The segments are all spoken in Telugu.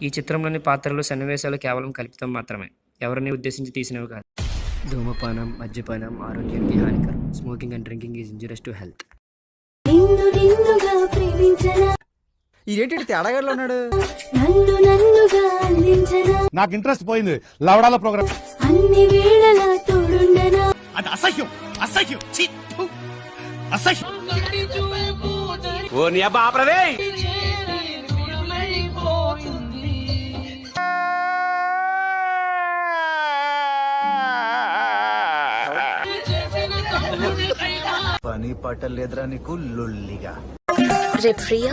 ఈ చిత్రంలోని పాత్రలు సన్నివేశాలు కేవలం కల్పితం మాత్రమే, ఎవరిని ఉద్దేశించి తీసినవి కాదు. ధూమపానం, మద్యపానం ఆరోగ్యానికి హానికరం. Smoking and drinking is injurious to health. ఇదేంటి తేడాగాడులో ఉన్నాడు? నాకు ఇంట్రెస్ట్ పోయింది లవడాల ప్రోగ్రామ్. అన్ని వేళలా తోడుండనా. అది అసహ్యం, అసహ్యం, ఛీ, థు, అసహ్యం. ఓ నీ అబ్బా ఆపరదే. పని పట్టలేదురా నీకు లొల్లిగా. రేపు ఫ్రీయా?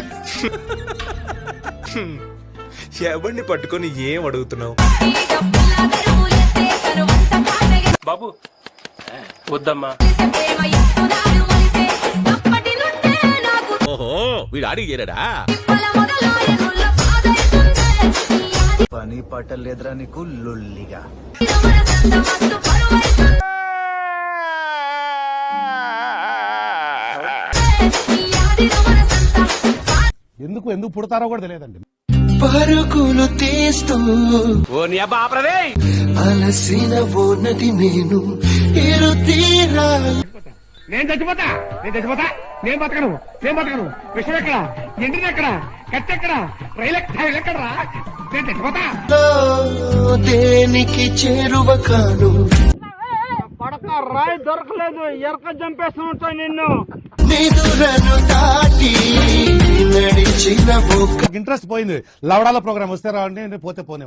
ఎవరిని పట్టుకొని ఏం అడుగుతున్నావు? బాబు వద్దమ్మా. ఓహో వీడు ఆడికి చేరాడా? పని పట్టలేదురా నీకు లొల్లిగా. ఎందుకు ఎందుకు పుడతారో కూడా తెలియదండి. పరుగులు తీస్తూ ఓ నీ అబ్బా ఆపరదే. అలసిన ఉన్నది నేను ఇరు తీరా. నేను చచ్చిపోతా, నేను చచ్చిపోతా, నేను బతకను, నేను బతకను. విషయం ఎక్కడ, ఎండిది ఎక్కడ, కత్తి ఎక్కడ, రైలు ఎక్కడరా? నేను చచ్చిపోతా. దేనికి చేరువ కాను. పడక రాయి దొరకలేదు, ఎరక చంపేస్తున్నా నిన్ను. నిదురను దాటి నడిచిన ఒక ఇంట్రెస్ట్ పోయింది లవడాల ప్రోగ్రామ్. వస్తే రావండి, పోతే పోనే.